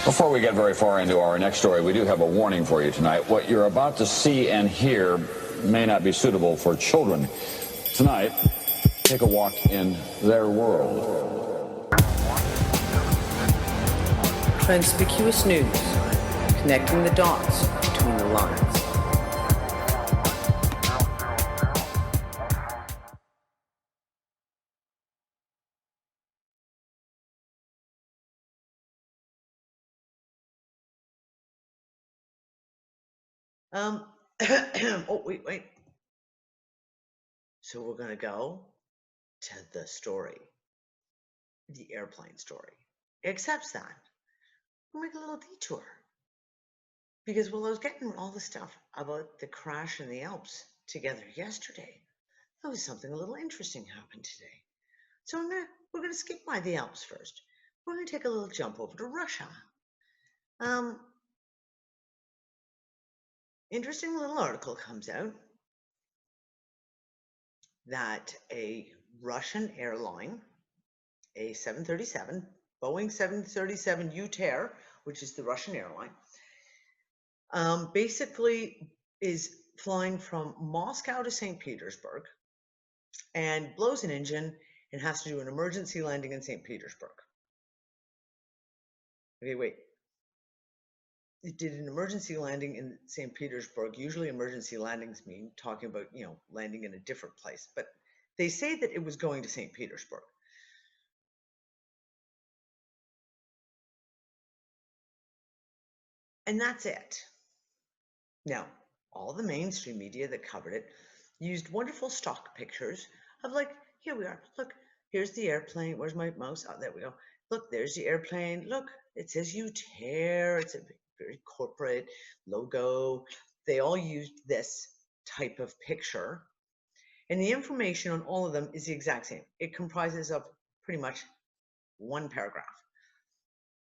Before we get very far into our next story, we do have a warning for you tonight. What you're about to see and hear may not be suitable for children. Tonight, take a walk in their world. Transpicuous News, connecting the dots between the lines. Oh, wait. So we're going to go to the story, the airplane story. Except that we'll make a little detour. Because while I was getting all the stuff about the crash in the Alps together yesterday, there was something a little interesting happened today. So we're going to skip by the Alps first. We're going to take a little jump over to Russia. Interesting little article comes out that a Russian airline, a 737, Boeing 737 UTair, which is the Russian airline, basically is flying from Moscow to St. Petersburg and blows an engine and has to do an emergency landing in St. Petersburg. Okay, wait. It did an emergency landing in St. Petersburg. Usually emergency landings mean talking about, landing in a different place. But they say that it was going to St. Petersburg. And that's it. Now, all the mainstream media that covered it used wonderful stock pictures of here we are. Look, here's the airplane. Where's my mouse? Oh, there we go. Look, there's the airplane. Look, it says UTair. It's a very corporate logo. They all used this type of picture. And the information on all of them is the exact same. It comprises of pretty much one paragraph.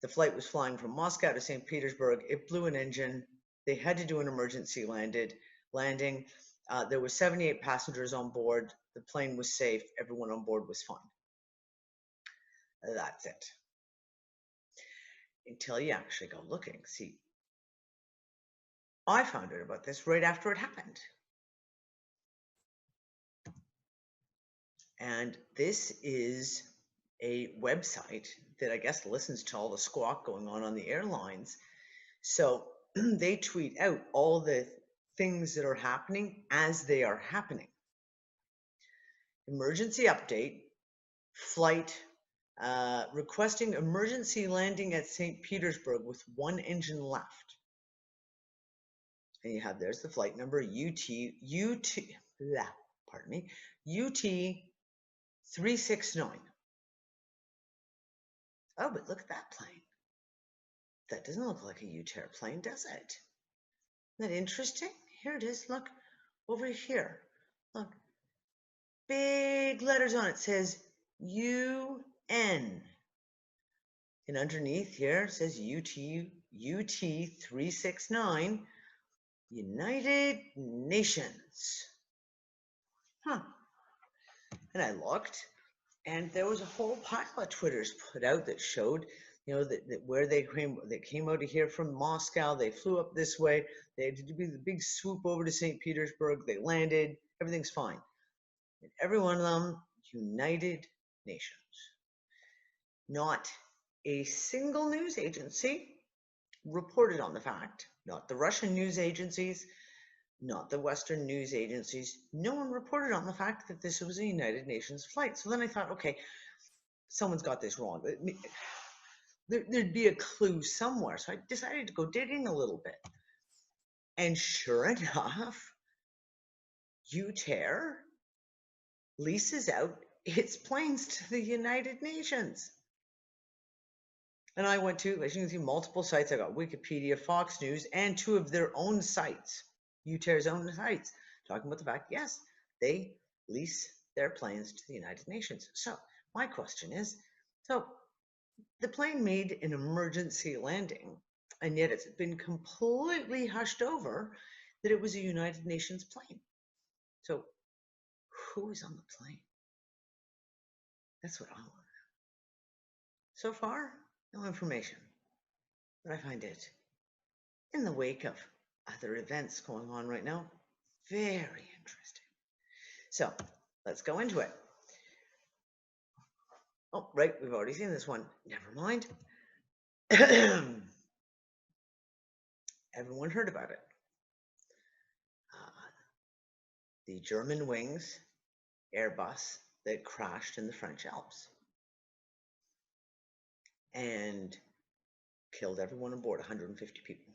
The flight was flying from Moscow to St. Petersburg. It blew an engine. They had to do an emergency landing. There were 78 passengers on board. The plane was safe. Everyone on board was fine. That's it. Until you actually go looking. See, I found out about this right after it happened. And this is a website that I guess listens to all the squawk going on the airlines. So they tweet out all the things that are happening as they are happening. Emergency update, flight requesting emergency landing at St. Petersburg with one engine left. And you have, there's the flight number, UT 369. Oh, but look at that plane. That doesn't look like a UTair plane, does it? Isn't that interesting? Here it is. Look over here. Look. Big letters on it says UN. And underneath here it says UT 369, United Nations. And I looked, and there was a whole pile of Twitters put out that showed, that where they came out of here from Moscow, they flew up this way, they had to do the big swoop over to St. Petersburg, they landed, everything's fine. And every one of them, United Nations. Not a single news agency reported on the fact, not the Russian news agencies, not the Western news agencies. No one reported on the fact that this was a United Nations flight. So then I thought, okay, someone's got this wrong. There'd be a clue somewhere. So I decided to go digging a little bit. And sure enough, UTair leases out its planes to the United Nations. And I went to, as you can see, multiple sites. I got Wikipedia, Fox News, and two of their own sites, UTair's own sites, talking about the fact, yes, they lease their planes to the United Nations. So my question is, so the plane made an emergency landing, and yet it's been completely hushed over that it was a United Nations plane. So who was on the plane? That's what I want to know. So far, no information. But I find it, in the wake of other events going on right now, very interesting. So let's go into it. Oh, right, we've already seen this one. Never mind. Everyone heard about it. The Germanwings Airbus that crashed in the French Alps and killed everyone on board, 150 people.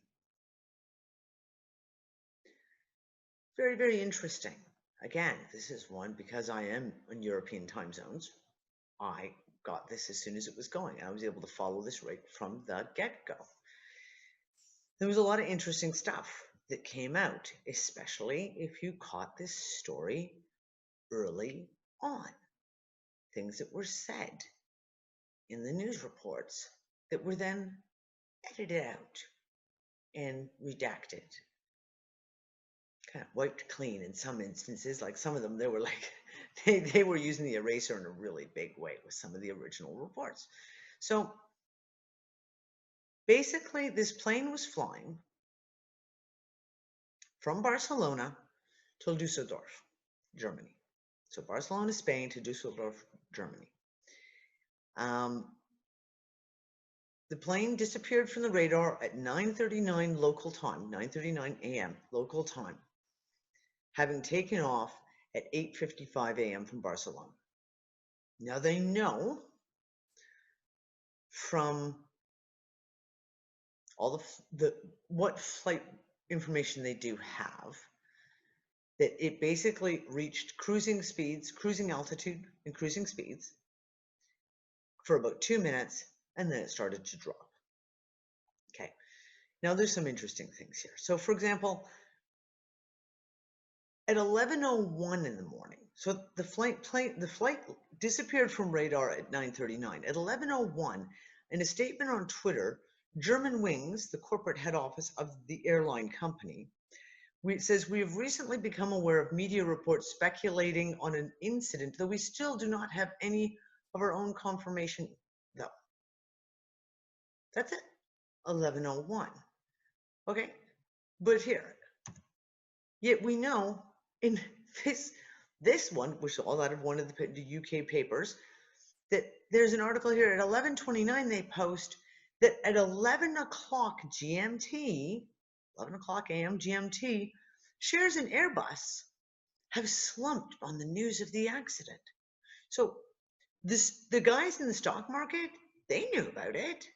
Very, very interesting. Again, this is one, because I am in European time zones, I got this as soon as it was going. I was able to follow this right from the get-go. There was a lot of interesting stuff that came out, especially if you caught this story early on. Things that were said in the news reports that were then edited out and redacted, kind of wiped clean in some instances. Like some of them, they were like, they were using the eraser in a really big way with some of the original reports. So basically, this plane was flying from Barcelona to Düsseldorf, Germany. So Barcelona, Spain to Düsseldorf, Germany. The plane disappeared from the radar at 9:39 local time, 9:39 a.m. local time, having taken off at 8:55 a.m. from Barcelona. Now they know from all what flight information they do have that it basically reached cruising altitude and cruising speeds for about 2 minutes, and then it started to drop. Okay, now there's some interesting things here. So for example, at 11:01 in the morning, so the flight disappeared from radar at 9:39. At 11:01, in a statement on Twitter, Germanwings, the corporate head office of the airline company, it says, "We have recently become aware of media reports speculating on an incident, though we still do not have any of our own confirmation, though." That's it. 11:01. Okay, but here, yet we know in this one, which is all out of one of the UK papers, that there's an article here at 11:29. They post that at 11 o'clock GMT, 11 o'clock AM GMT, shares in Airbus have slumped on the news of the accident. So the guys in the stock market, they knew about it,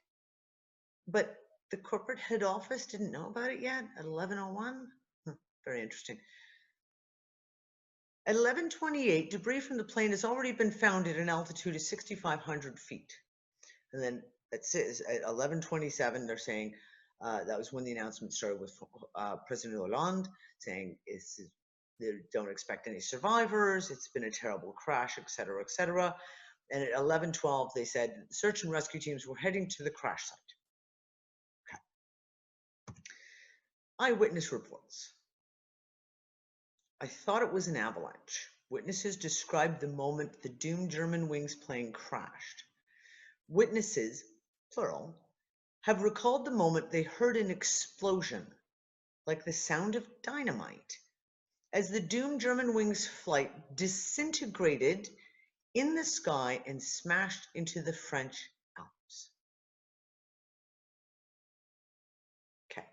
but the corporate head office didn't know about it yet at 11:01. Very interesting. At 11:28, debris from the plane has already been found at an altitude of 6,500 feet. And then at 11:27, they're saying that was when the announcement started with President Hollande saying they don't expect any survivors. It's been a terrible crash, et cetera, et cetera. And at 11:12, they said search and rescue teams were heading to the crash site. Okay. Eyewitness reports. I thought it was an avalanche. Witnesses described the moment the doomed Germanwings plane crashed. Witnesses, plural, have recalled the moment they heard an explosion, like the sound of dynamite, as the doomed Germanwings flight disintegrated in the sky and smashed into the French Alps. Okay,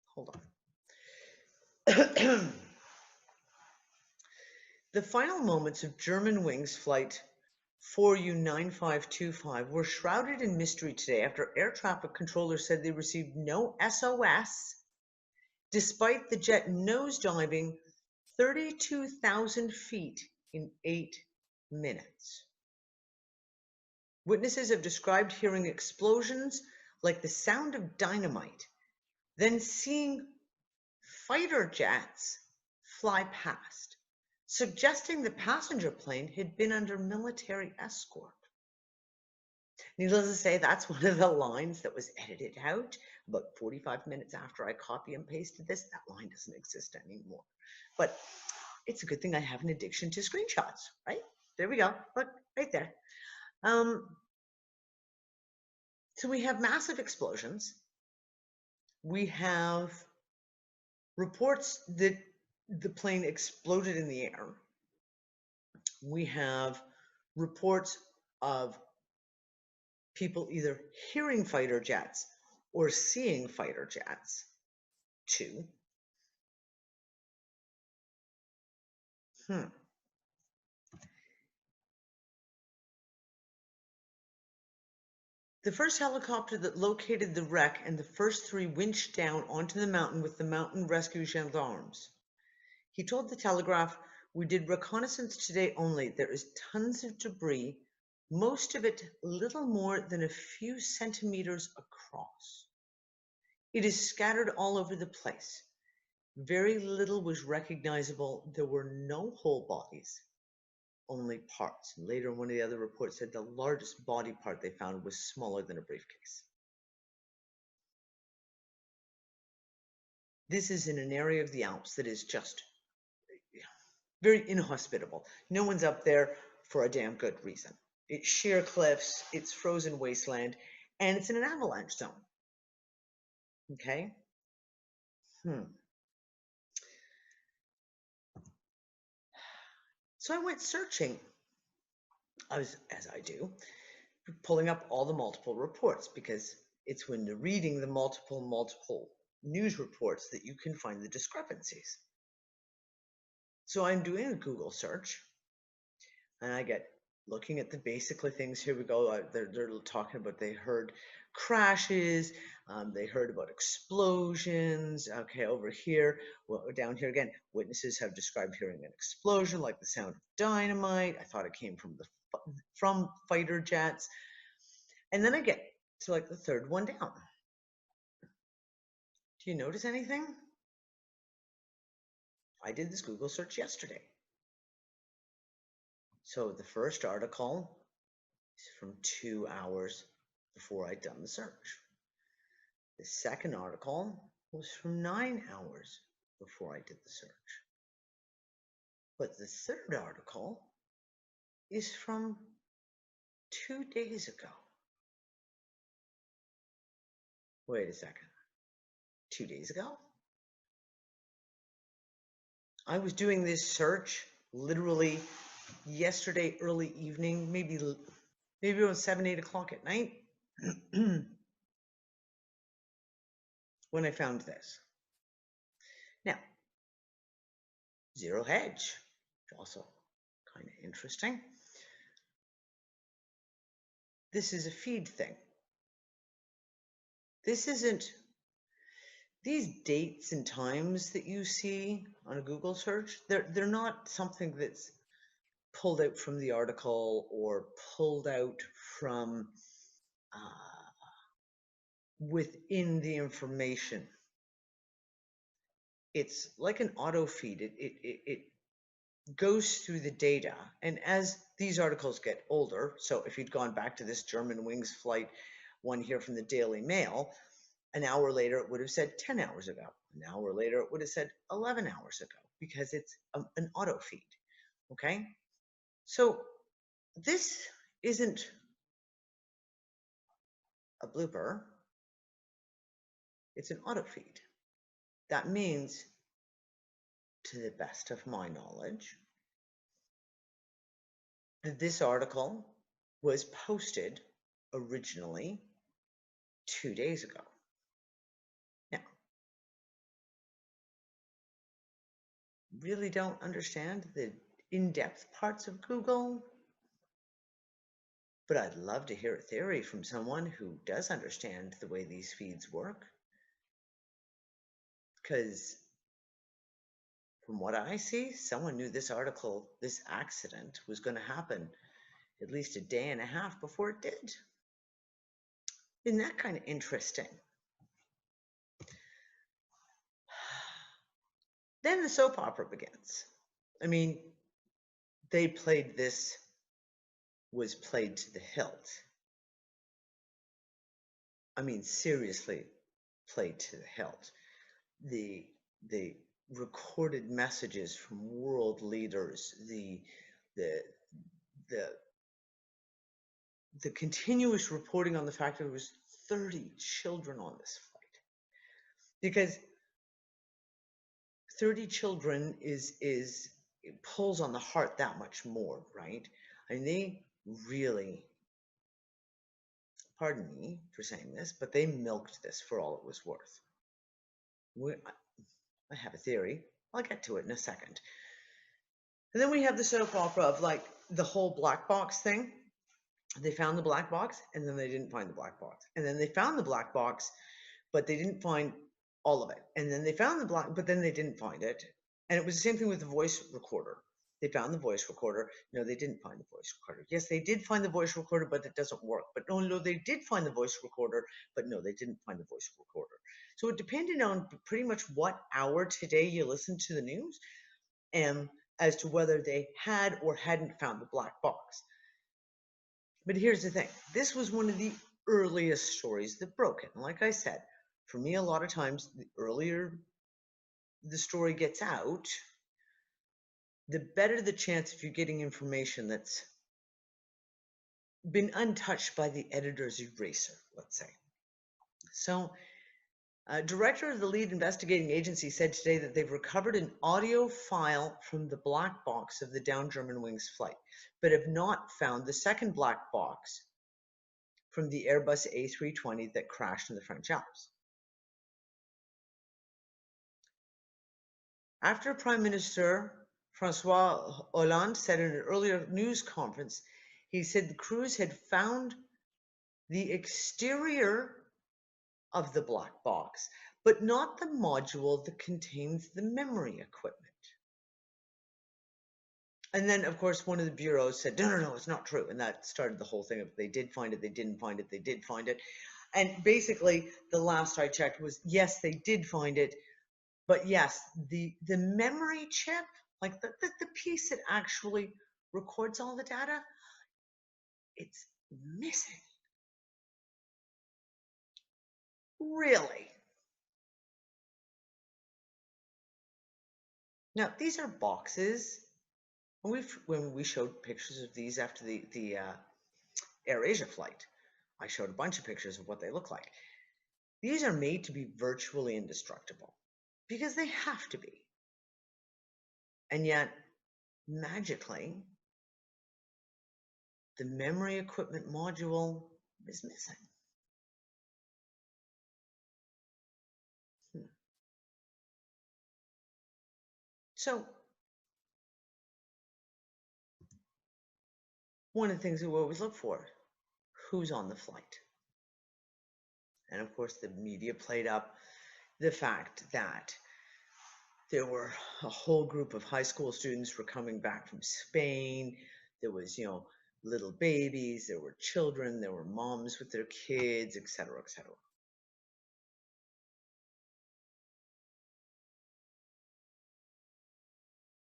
hold on. The final moments of Germanwings flight 4U9525 were shrouded in mystery today after air traffic controllers said they received no SOS despite the jet nosediving 32,000 feet in 8 minutes. Witnesses have described hearing explosions like the sound of dynamite, then seeing fighter jets fly past, suggesting the passenger plane had been under military escort. Needless to say, that's one of the lines that was edited out about 45 minutes after I copy and pasted this. That line doesn't exist anymore. But it's a good thing I have an addiction to screenshots, right? There we go. Look, right there. So we have massive explosions. We have reports that the plane exploded in the air. We have reports of people either hearing fighter jets or seeing fighter jets too. The first helicopter that located the wreck and the first 3 winched down onto the mountain with the mountain rescue gendarmes. He told the Telegraph, "We did reconnaissance today only. There is tons of debris, most of it little more than a few centimeters across. It is scattered all over the place. Very little was recognizable. There were no whole bodies, only parts." And later, one of the other reports said the largest body part they found was smaller than a briefcase. This is in an area of the Alps that is just very inhospitable. No one's up there for a damn good reason. It's sheer cliffs, it's frozen wasteland, and it's in an avalanche zone. Okay? So I went searching, as I do, pulling up all the multiple reports, because it's when you're reading the multiple news reports that you can find the discrepancies. So I'm doing a Google search, and I get looking at the basically things. Here we go. They're talking about they heard crashes, they heard about explosions. Okay, over here, well, down here again, witnesses have described hearing an explosion like the sound of dynamite. I thought it came from fighter jets. And then I get to like the third one down. Do you notice anything? I did this Google search yesterday. So the first article is from 2 hours before I'd done the search. The second article was from 9 hours before I did the search. But the third article is from 2 days ago. Wait a second. 2 days ago? I was doing this search literally yesterday early evening, maybe around 7, 8 o'clock at night, when I found this. Now, Zero Hedge, which also kind of interesting. This is a feed thing. This isn't, these dates and times that you see on a Google search, they're not something that's pulled out from the article or pulled out from within the information. It's like an auto feed. It goes through the data, and as these articles get older, so if you'd gone back to this Germanwings flight one here from the Daily Mail, an hour later it would have said 10 hours ago. An hour later it would have said 11 hours ago, because it's an auto feed. Okay, so this isn't a blooper, it's an auto feed. That means, to the best of my knowledge, that this article was posted originally 2 days ago. Now, really don't understand the in-depth parts of Google, but I'd love to hear a theory from someone who does understand the way these feeds work. Because from what I see, someone knew this accident was going to happen at least a day and a half before it did. Isn't that kind of interesting? Then the soap opera begins. I mean, was played to the hilt. I mean, seriously played to the hilt. The recorded messages from world leaders, the continuous reporting on the fact that it was 30 children on this flight, because 30 children it pulls on the heart that much more, right? I mean, they really, pardon me for saying this, but they milked this for all it was worth. I have a theory. I'll get to it in a second. And then we have the soap opera of like the whole black box thing. They found the black box, and then they didn't find the black box. And then they found the black box, but they didn't find all of it. And then they found the black, but then they didn't find it. And it was the same thing with the voice recorder. They found the voice recorder. No, they didn't find the voice recorder. Yes, they did find the voice recorder, but it doesn't work. But no, they did find the voice recorder, but no, they didn't find the voice recorder. So it depended on pretty much what hour today you listened to the news, and as to whether they had or hadn't found the black box. But here's the thing. This was one of the earliest stories that broke it. And like I said, for me, a lot of times, the earlier the story gets out, the better the chance of you getting information that's been untouched by the editor's eraser, let's say. So, director of the lead investigating agency said today that they've recovered an audio file from the black box of the down Germanwings flight, but have not found the second black box from the Airbus A320 that crashed in the French Alps. After Prime Minister François Hollande said in an earlier news conference, he said the crews had found the exterior of the black box, but not the module that contains the memory equipment. And then, of course, one of the bureaus said, no, it's not true. And that started the whole thing of they did find it, they didn't find it, they did find it. And basically, the last I checked was, yes, they did find it. But yes, the memory chip, like the piece that actually records all the data, it's missing. Really? Now, these are boxes. When we showed pictures of these after the AirAsia flight, I showed a bunch of pictures of what they look like. These are made to be virtually indestructible because they have to be. And yet, magically, the memory equipment module is missing. So, one of the things that we always look for, who's on the flight? And of course, the media played up the fact that there were a whole group of high school students were coming back from Spain. There was, little babies, there were children, there were moms with their kids, etc., etc.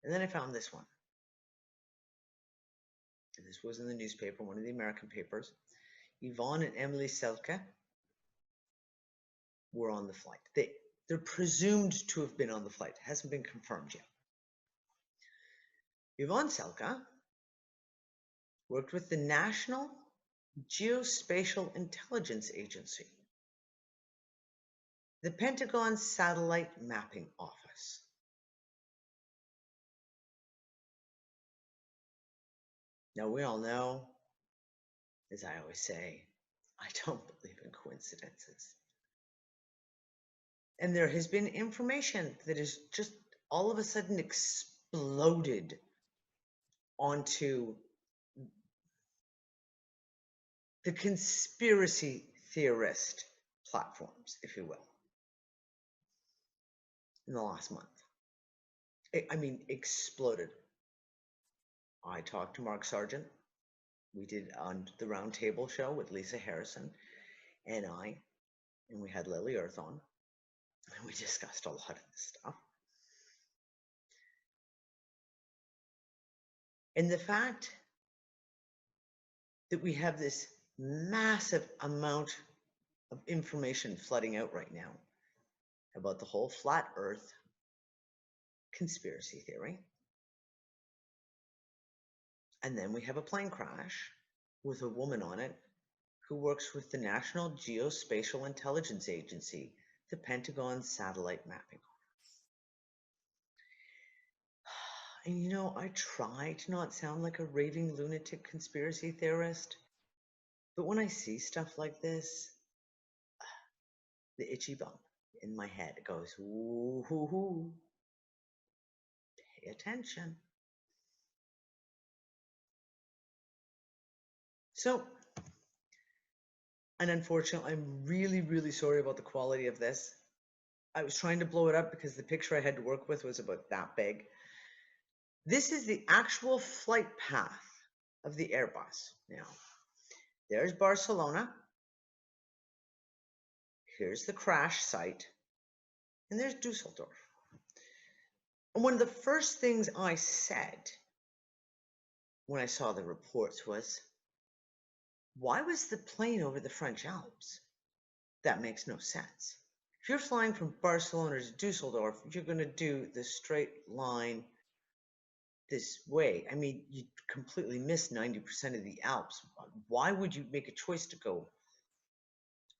And then I found this one. And this was in the newspaper, one of the American papers. Yvonne and Emily Selke were on the flight. They're presumed to have been on the flight. It hasn't been confirmed yet. Yvonne Selke worked with the National Geospatial Intelligence Agency, the Pentagon Satellite Mapping Office. Now, we all know, as I always say, I don't believe in coincidences. And there has been information that has just all of a sudden exploded onto the conspiracy theorist platforms, if you will, in the last month. I mean, exploded. I talked to Mark Sargent. We did on the Roundtable show with Lisa Harrison and we had Lily Earth on, and we discussed a lot of this stuff. And the fact that we have this massive amount of information flooding out right now about the whole flat Earth conspiracy theory. And then we have a plane crash with a woman on it who works with the National Geospatial Intelligence Agency, the Pentagon Satellite Mapping. And you know, I try to not sound like a raving lunatic conspiracy theorist, but when I see stuff like this, the itchy bump in my head goes, ooh, hoo, hoo. Pay attention. So, and unfortunately, I'm really, really sorry about the quality of this. I was trying to blow it up because the picture I had to work with was about that big. This is the actual flight path of the Airbus. Now, there's Barcelona. Here's the crash site. And there's Dusseldorf. And one of the first things I said when I saw the reports was, why was the plane over the French Alps? That makes no sense. If you're flying from Barcelona to Dusseldorf, you're going to do the straight line this way. I mean, you completely miss 90% of the Alps. Why would you make a choice to go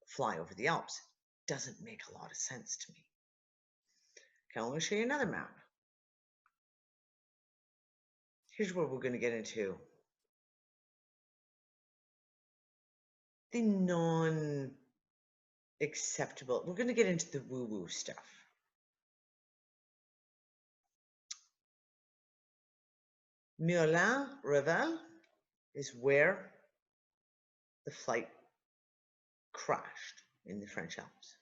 fly over the Alps? Doesn't make a lot of sense to me. Okay, I'm going to show you another map. Here's where we're going to get into the non-acceptable. We're going to get into the woo-woo stuff. Meulin-Revel is where the flight crashed in the French Alps.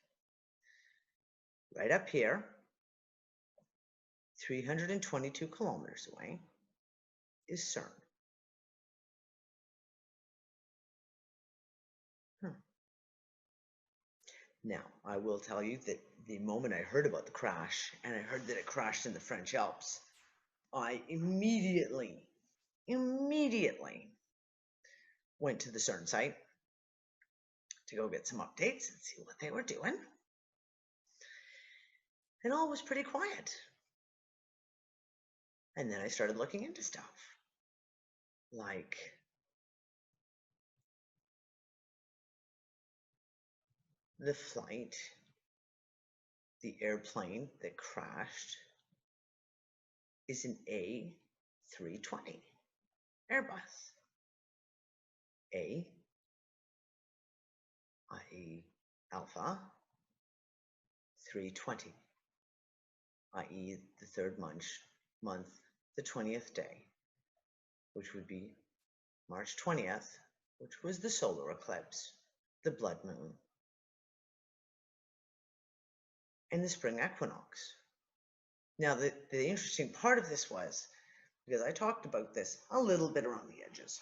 Right up here, 322 kilometers away, is CERN. Now, I will tell you that the moment I heard about the crash, and I heard that it crashed in the French Alps, I immediately went to the CERN site to go get some updates and see what they were doing. And all was pretty quiet. And then I started looking into stuff like the flight, the airplane that crashed is an A320 Airbus. A, i.e. Alpha, 320, i.e. the third month, the 20th day, which would be March 20th, which was the solar eclipse, the blood moon, and the spring equinox. Now, the interesting part of this was, because I talked about this a little bit around the edges.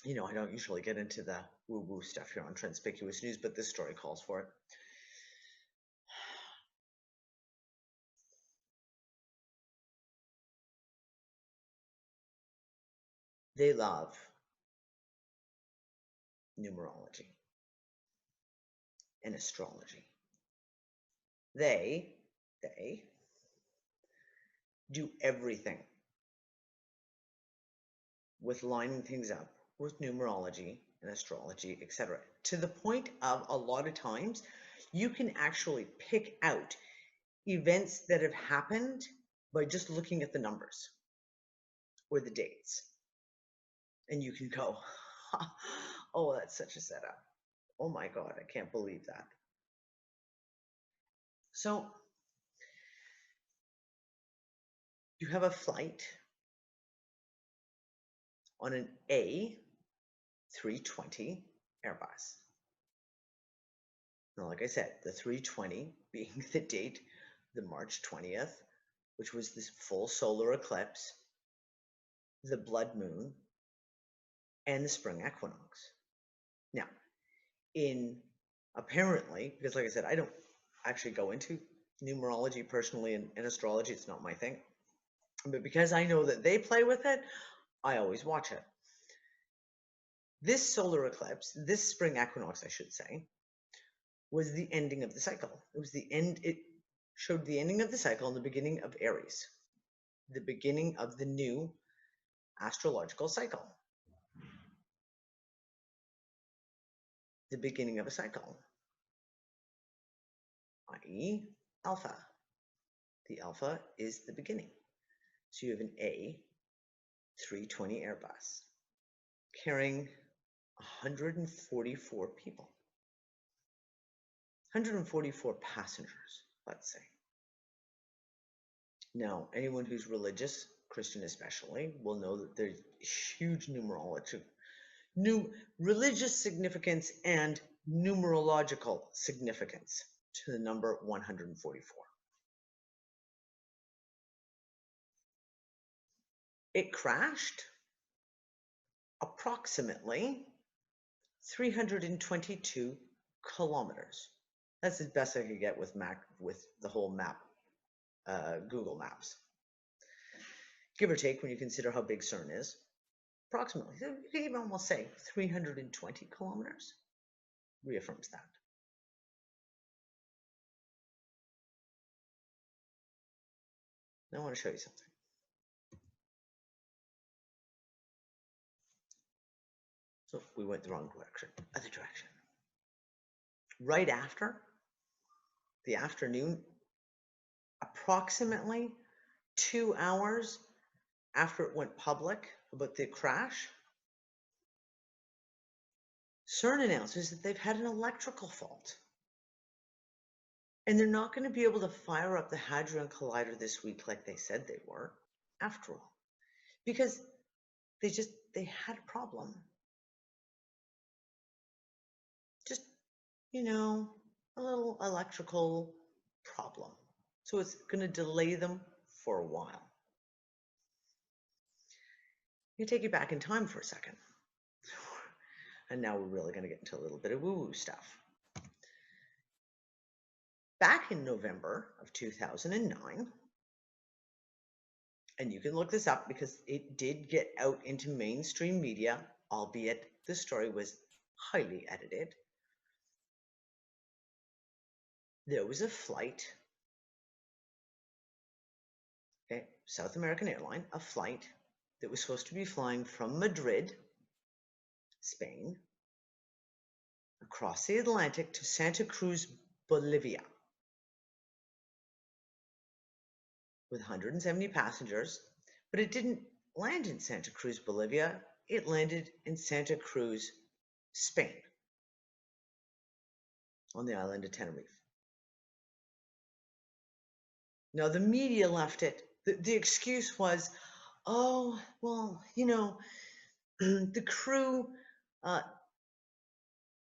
You know, I don't usually get into the woo-woo stuff here on Transpicuous News, but this story calls for it. They love numerology and astrology. They do everything with lining things up with numerology and astrology, etc. To the point of a lot of times, you can actually pick out events that have happened by just looking at the numbers or the dates. And you can go, oh, that's such a setup. Oh my God, I can't believe that. So you have a flight on an A320 Airbus. Now, like I said, the 320 being the date, the March 20th, which was this full solar eclipse, the blood moon, and the spring equinox. Now, apparently, because like I said, I don't actually go into numerology personally and astrology, it's not my thing. But because I know that they play with it, I always watch it. This solar eclipse, this spring equinox, I should say, was the ending of the cycle. It was the end, it showed the ending of the cycle and the beginning of Aries, the beginning of the new astrological cycle. the beginning of a cycle, i.e. alpha. The alpha is the beginning. So you have an A320 Airbus carrying 144 people, 144 passengers, let's say. Now, anyone who's religious, Christian especially, will know that there's huge religious significance and numerological significance to the number 144. It crashed approximately 322 kilometers. That's the best I could get with the whole map, Google Maps. Give or take when you consider how big CERN is. Approximately, you can even almost say 320 kilometers. Reaffirms that. Now I want to show you something. So we went the wrong direction, other direction. Right after the afternoon, approximately 2 hours after it went public about the crash, CERN announces that they've had an electrical fault. And they're not going to be able to fire up the Hadron Collider this week like they said they were, after all, because they had a problem. Just, a little electrical problem. So it's going to delay them for a while. I'm going to take you back in time for a second. And now we're really going to get into a little bit of woo-woo stuff. Back in November of 2009, and you can look this up because it did get out into mainstream media, albeit the story was highly edited. There was a flight, South American airline, a flight that was supposed to be flying from Madrid, Spain, across the Atlantic to Santa Cruz, Bolivia, with 170 passengers, but it didn't land in Santa Cruz, Bolivia. It landed in Santa Cruz, Spain, on the island of Tenerife. Now, the media left it. The excuse was, oh, well, the crew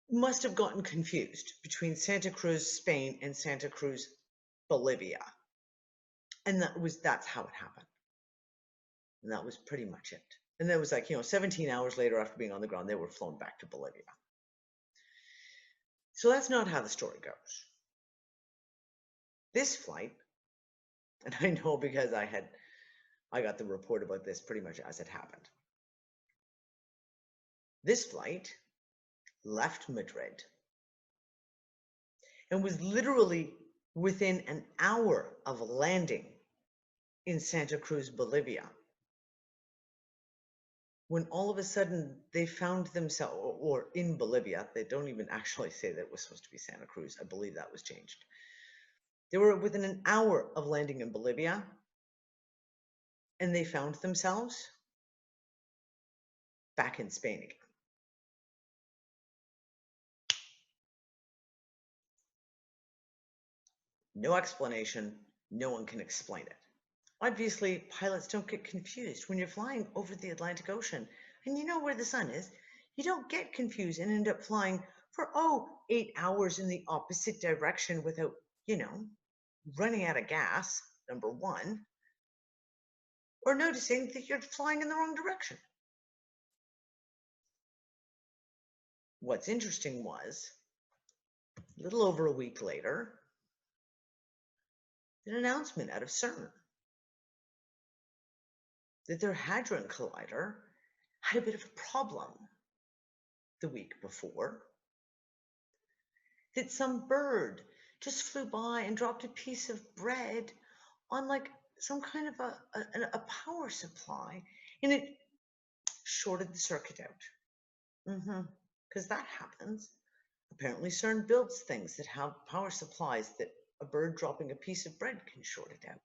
must have gotten confused between Santa Cruz, Spain, and Santa Cruz, Bolivia. And that's how it happened. And that was pretty much it. And that was 17 hours later after being on the ground, they were flown back to Bolivia. So that's not how the story goes. This flight, and I know because I got the report about this pretty much as it happened. This flight left Madrid and was literally within an hour of landing in Santa Cruz, Bolivia, when all of a sudden they found themselves, or in Bolivia, they don't even actually say that it was supposed to be Santa Cruz. I believe that was changed. They were within an hour of landing in Bolivia, and they found themselves back in Spain again. No explanation. No one can explain it. Obviously, pilots don't get confused when you're flying over the Atlantic Ocean and you know where the sun is. You don't get confused and end up flying for 8 hours in the opposite direction without, running out of gas, number one, or noticing that you're flying in the wrong direction. What's interesting was, a little over a week later, an announcement out of CERN that their Hadron Collider had a bit of a problem the week before, that some bird just flew by and dropped a piece of bread on some kind of a power supply, and it shorted the circuit out. Because that happens. Apparently CERN builds things that have power supplies that a bird dropping a piece of bread can short it out.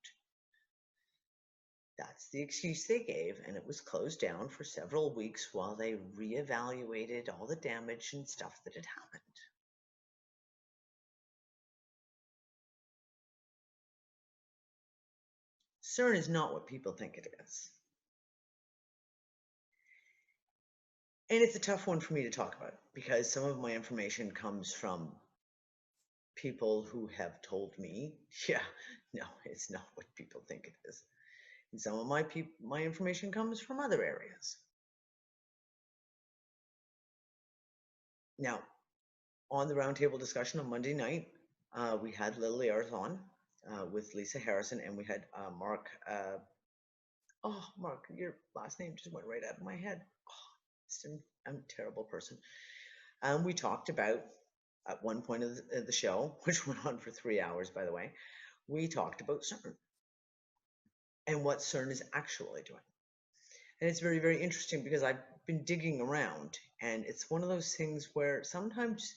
That's the excuse they gave, and it was closed down for several weeks while they reevaluated all the damage and stuff that had happened. CERN is not what people think it is. And it's a tough one for me to talk about because some of my information comes from people who have told me, yeah, no, it's not what people think it is. And some of my information comes from other areas. Now, on the roundtable discussion on Monday night, we had Lily Arth on with Lisa Harrison, and we had Mark. Mark, your last name just went right out of my head. I'm a terrible person. We talked about, at one point of the show, which went on for 3 hours, by the way, we talked about CERN and what CERN is actually doing. And it's very, very interesting because I've been digging around, and it's one of those things where sometimes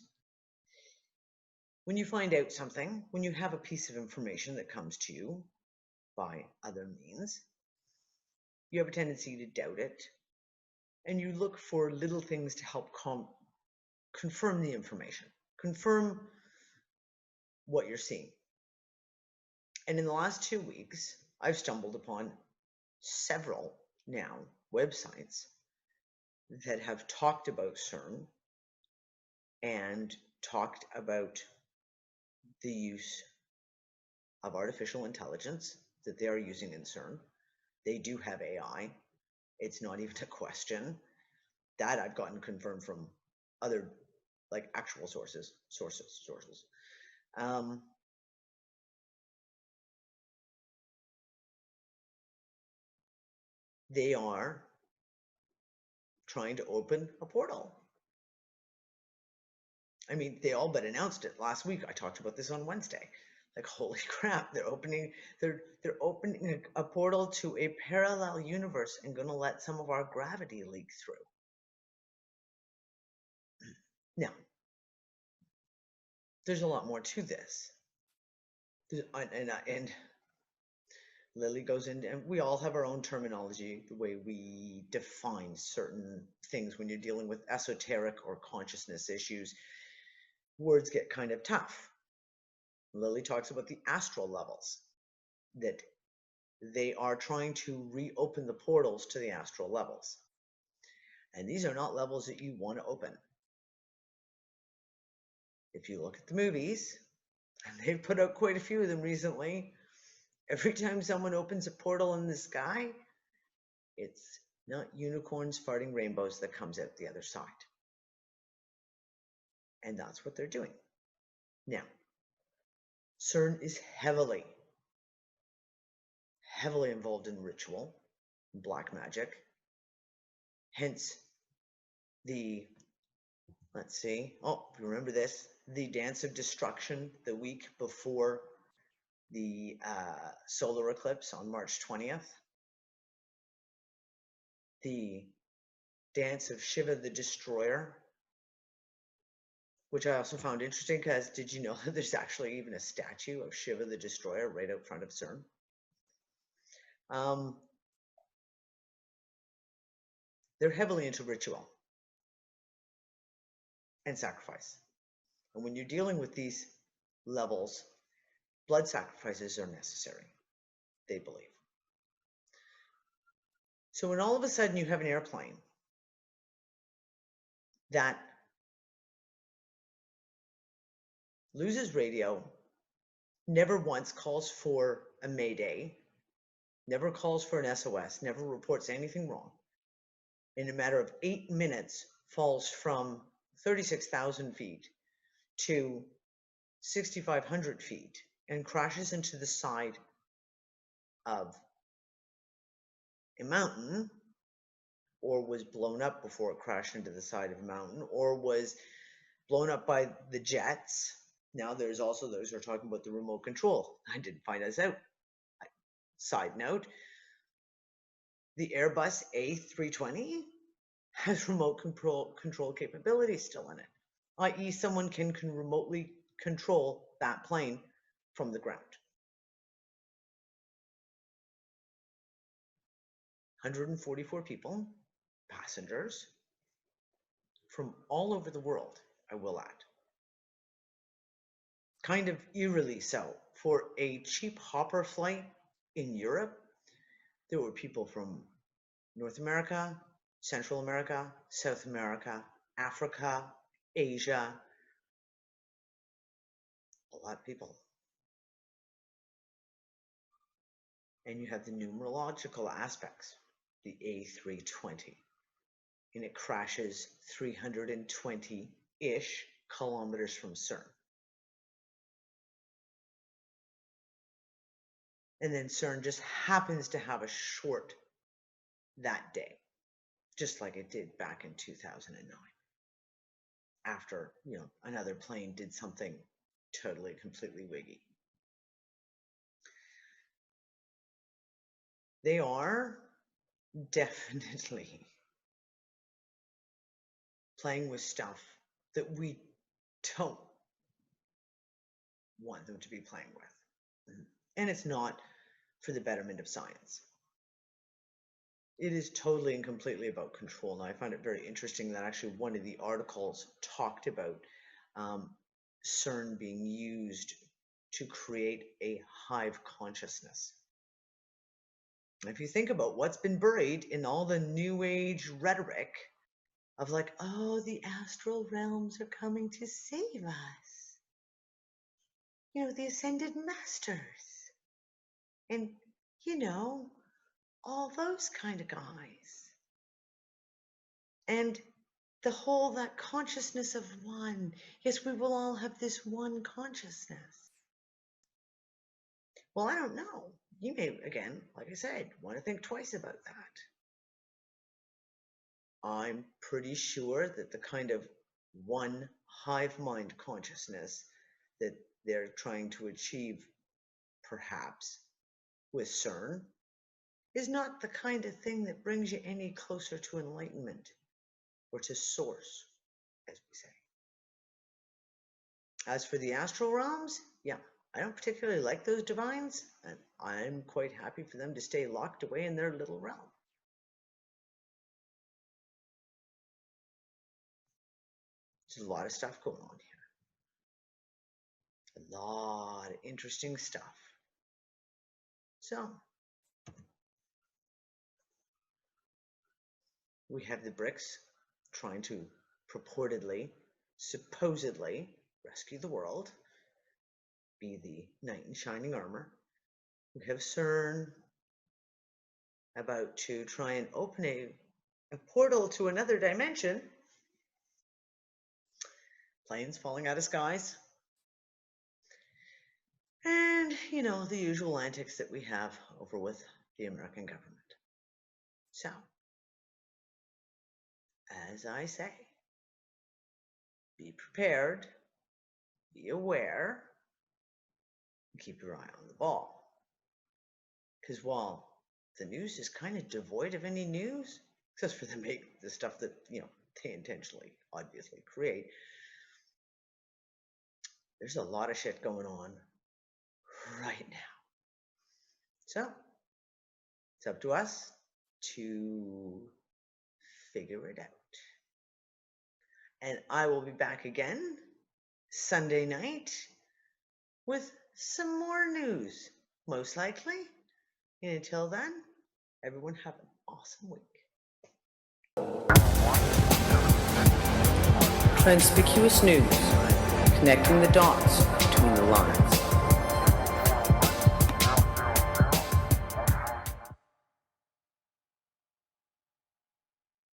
when you find out something, when you have a piece of information that comes to you by other means, you have a tendency to doubt it, and you look for little things to help confirm the information, confirm what you're seeing. And in the last 2 weeks, I've stumbled upon several now websites that have talked about CERN and talked about the use of artificial intelligence that they are using in CERN. They do have AI. It's not even a question. That I've gotten confirmed from other, like, actual sources. They are trying to open a portal. I mean, they all but announced it last week. I talked about this on Wednesday. Like, holy crap, they're opening a portal to a parallel universe and going to let some of our gravity leak through. Now, there's a lot more to this. And Lily goes into, and we all have our own terminology, the way we define certain things when you're dealing with esoteric or consciousness issues. Words get kind of tough. Lily talks about the astral levels, that they are trying to reopen the portals to the astral levels. And these are not levels that you want to open. If you look at the movies, and they've put out quite a few of them recently, every time someone opens a portal in the sky, it's not unicorns farting rainbows that comes out the other side. And that's what they're doing. Now, CERN is heavily involved in ritual, black magic. Hence the, let's see, remember this, the Dance of Destruction the week before the solar eclipse on March 20th. The Dance of Shiva the Destroyer, which I also found interesting because did you know that there's actually even a statue of Shiva the Destroyer right out front of CERN? They're heavily into ritual and sacrifice. And when you're dealing with these levels, blood sacrifices are necessary, they believe. So when all of a sudden you have an airplane that loses radio, never once calls for a mayday, never calls for an SOS, never reports anything wrong, in a matter of 8 minutes falls from 36,000 feet to 6,500 feet and crashes into the side of a mountain, or was blown up before it crashed into the side of a mountain, or was blown up by the jets. Now there's also those who are talking about the remote control. I didn't find this out. Side note, the Airbus A320 has remote control capability still in it. i.e. someone can remotely control that plane from the ground. 144 people, passengers, from all over the world, I will add. Kind of eerily so. For a cheap hopper flight in Europe, there were people from North America, Central America, South America, Africa, Asia, a lot of people. And you have the numerological aspects, the A320, and it crashes 320-ish kilometers from CERN. And then CERN just happens to have a short that day, just like it did back in 2009. After, another plane did something totally, completely wiggy. They are definitely playing with stuff that we don't want them to be playing with. And it's not for the betterment of science. It is totally and completely about control. And I find it very interesting that actually one of the articles talked about CERN being used to create a hive consciousness. If you think about what's been buried in all the New Age rhetoric of like, oh, the astral realms are coming to save us. The ascended masters. And, all those kind of guys. And the whole, that consciousness of one. Yes, we will all have this one consciousness. Well, I don't know. You may, again, like I said, want to think twice about that. I'm pretty sure that the kind of one hive mind consciousness that they're trying to achieve, perhaps, with CERN, is not the kind of thing that brings you any closer to enlightenment or to source, as we say. As for the astral realms, yeah, I don't particularly like those divines, and I'm quite happy for them to stay locked away in their little realm. There's a lot of stuff going on here. A lot of interesting stuff. So, we have the BRICS trying to purportedly, supposedly, rescue the world, be the knight in shining armor. We have CERN about to try and open a portal to another dimension. Planes falling out of skies. And, the usual antics that we have over with the American government. So, as I say, be prepared, be aware, and keep your eye on the ball. Because while the news is kind of devoid of any news, except for the stuff that, they intentionally, obviously create, there's a lot of shit going on right now. So, it's up to us to figure it out. And I will be back again Sunday night with some more news, most likely. And until then, everyone have an awesome week. Transpicuous News, connecting the dots between the lines.